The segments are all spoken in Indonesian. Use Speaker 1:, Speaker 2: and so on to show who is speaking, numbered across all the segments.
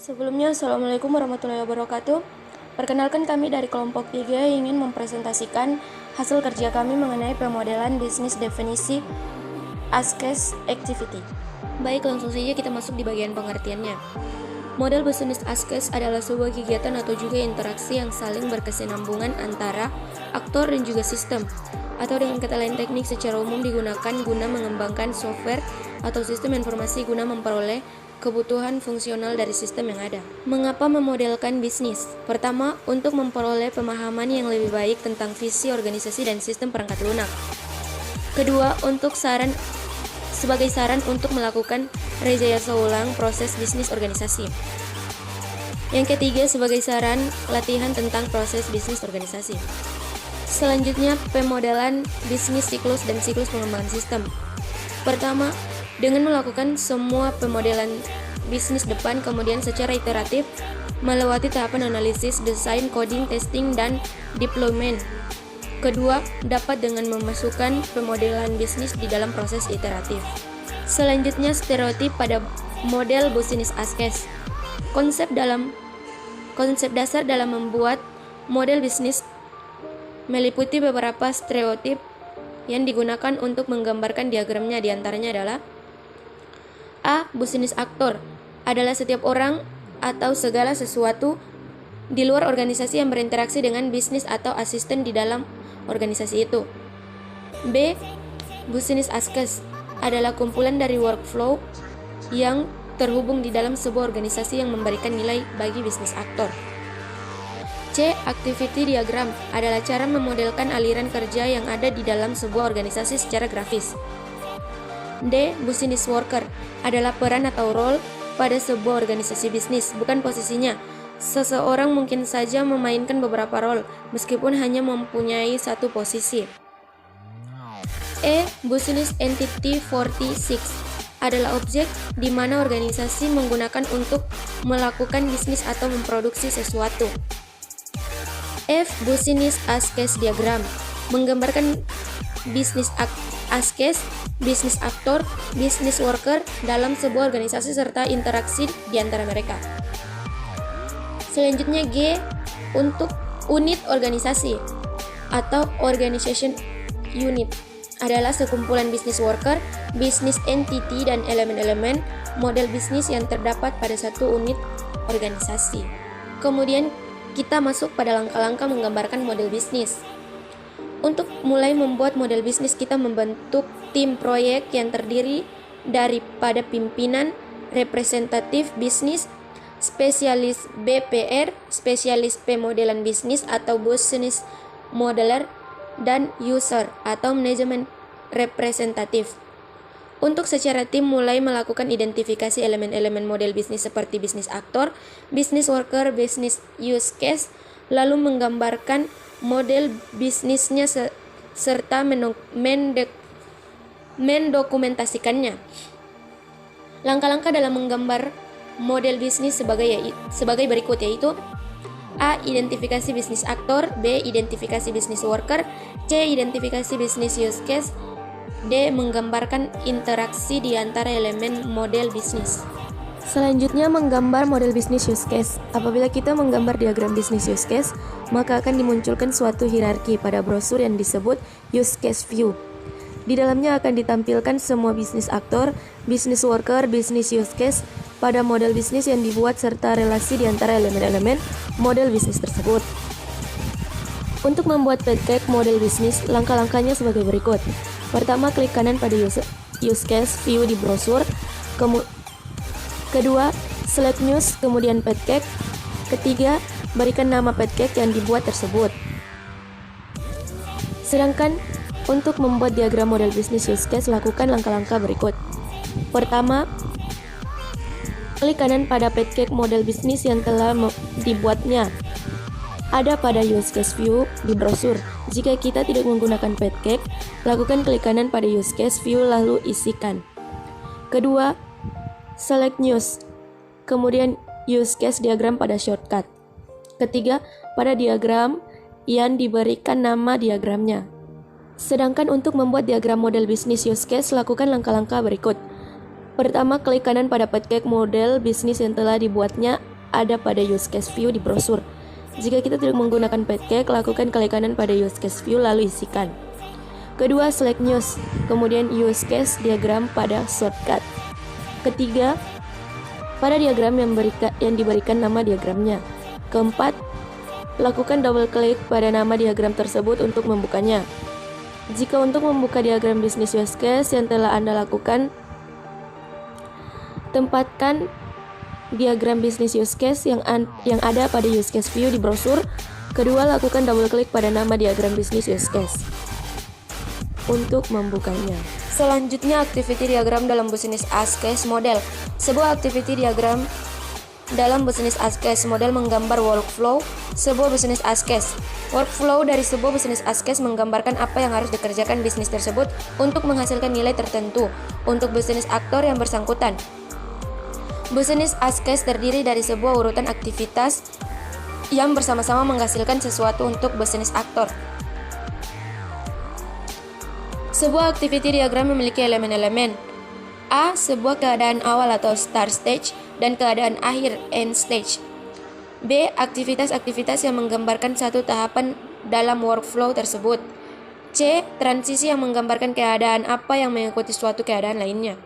Speaker 1: Sebelumnya, Assalamualaikum warahmatullahi wabarakatuh. Perkenalkan, kami dari kelompok 3 ingin mempresentasikan hasil kerja kami mengenai pemodelan bisnis definisi ASCES Activity. Baik, langsung saja kita masuk di bagian pengertiannya. Model bisnis ASCES adalah sebuah kegiatan atau juga interaksi yang saling berkesinambungan antara aktor dan juga sistem, atau dengan kata lain teknik secara umum digunakan guna mengembangkan software atau sistem informasi guna memperoleh kebutuhan fungsional dari sistem yang ada. Mengapa memodelkan bisnis? Pertama, untuk memperoleh pemahaman yang lebih baik tentang visi organisasi dan sistem perangkat lunak. Kedua, sebagai saran untuk melakukan rekayasa ulang proses bisnis organisasi. Yang ketiga, sebagai saran latihan tentang proses bisnis organisasi. Selanjutnya, pemodelan bisnis siklus dan siklus pengembangan sistem. Pertama, dengan melakukan semua pemodelan bisnis depan, kemudian secara iteratif melewati tahapan analisis, desain, coding, testing, dan deployment. Kedua, dapat dengan memasukkan pemodelan bisnis di dalam proses iteratif. Selanjutnya, stereotip pada model bisnis ASCES. Konsep dasar dalam membuat model bisnis meliputi beberapa stereotip yang digunakan untuk menggambarkan diagramnya. Di antaranya adalah A. Bisnis aktor adalah setiap orang atau segala sesuatu di luar organisasi yang berinteraksi dengan bisnis atau asisten di dalam organisasi itu. B. Bisnis ASCES adalah kumpulan dari workflow yang terhubung di dalam sebuah organisasi yang memberikan nilai bagi bisnis aktor. C. Activity diagram adalah cara memodelkan aliran kerja yang ada di dalam sebuah organisasi secara grafis. D. Business worker adalah peran atau role pada sebuah organisasi bisnis, bukan posisinya. Seseorang mungkin saja memainkan beberapa role, meskipun hanya mempunyai satu posisi. E. Business entity 46 adalah objek di mana organisasi menggunakan untuk melakukan bisnis atau memproduksi sesuatu. F. Business ASCES diagram menggambarkan bisnis ASCES, bisnis aktor, bisnis worker dalam sebuah organisasi serta interaksi di antara mereka. Selanjutnya G untuk unit organisasi atau organization unit adalah sekumpulan bisnis worker, bisnis entity, dan elemen-elemen model bisnis yang terdapat pada satu unit organisasi. Kemudian kita masuk pada langkah-langkah menggambarkan model bisnis. Untuk mulai membuat model bisnis, kita membentuk tim proyek yang terdiri daripada pimpinan, representatif bisnis, spesialis BPR, spesialis pemodelan bisnis atau business modeler, dan user atau manajemen representatif. Untuk secara tim mulai melakukan identifikasi elemen-elemen model bisnis seperti bisnis aktor, bisnis worker, bisnis use case, lalu menggambarkan model bisnisnya serta mendokumentasikannya. Langkah-langkah dalam menggambar model bisnis sebagai berikut, yaitu A. Identifikasi bisnis aktor, B. Identifikasi bisnis worker, C. Identifikasi bisnis use case, D. Menggambarkan interaksi di antara elemen model bisnis. Selanjutnya, menggambar model bisnis use case. Apabila kita menggambar diagram bisnis use case, maka akan dimunculkan suatu hierarki pada brosur yang disebut use case view. Di dalamnya akan ditampilkan semua bisnis aktor, bisnis worker, bisnis use case pada model bisnis yang dibuat serta relasi di antara elemen-elemen model bisnis tersebut. Untuk membuat package model bisnis, langkah-langkahnya sebagai berikut. Pertama, klik kanan pada use case view di brosur. Kedua, select news, kemudian package. Ketiga, berikan nama package yang dibuat tersebut. Sedangkan untuk membuat diagram model bisnis use case, lakukan langkah-langkah berikut. Pertama, klik kanan pada package model bisnis yang telah dibuatnya. Ada pada use case view di brosur. Jika kita tidak menggunakan package, lakukan klik kanan pada use case view lalu isikan. Kedua, select news, kemudian use case diagram pada shortcut. Ketiga, pada diagram yang diberikan nama diagramnya. Sedangkan untuk membuat diagram model bisnis use case, lakukan langkah-langkah berikut. Pertama, klik kanan pada package model bisnis yang telah dibuatnya ada pada use case view di brosur. Jika kita tidak menggunakan pancake, lakukan klik kanan pada use case view lalu isikan. Kedua, select news, kemudian use case diagram pada shortcut. Ketiga, pada diagram yang diberikan nama diagramnya. Keempat, lakukan double klik pada nama diagram tersebut untuk membukanya. Jika untuk membuka diagram bisnis use case yang telah Anda lakukan, tempatkan diagram bisnis use case yang ada pada use case view di brosur. Kedua, lakukan double klik pada nama diagram bisnis use case untuk membukanya. Selanjutnya, activity diagram dalam bisnis as case model. Sebuah activity diagram dalam bisnis as case model menggambar workflow sebuah bisnis as case. Workflow dari sebuah bisnis as case menggambarkan apa yang harus dikerjakan bisnis tersebut untuk menghasilkan nilai tertentu untuk bisnis aktor yang bersangkutan. Bisnis as case terdiri dari sebuah urutan aktivitas yang bersama-sama menghasilkan sesuatu untuk bisnis aktor. Sebuah activity diagram memiliki elemen-elemen. A. Sebuah keadaan awal atau start stage dan keadaan akhir end stage. B. Aktivitas-aktivitas yang menggambarkan satu tahapan dalam workflow tersebut. C. Transisi yang menggambarkan keadaan apa yang mengikuti suatu keadaan lainnya.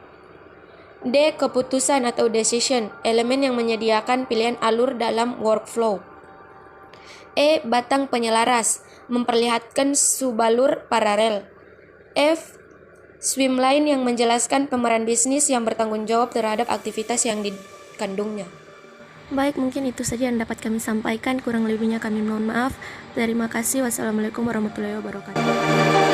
Speaker 1: D. Keputusan atau decision, elemen yang menyediakan pilihan alur dalam workflow. E. Batang penyelaras, memperlihatkan subalur paralel. F. Swimline yang menjelaskan pemeran bisnis yang bertanggung jawab terhadap aktivitas yang dikandungnya. Baik, mungkin itu saja yang dapat kami sampaikan. Kurang lebihnya kami mohon maaf. Terima kasih. Wassalamualaikum warahmatullahi wabarakatuh.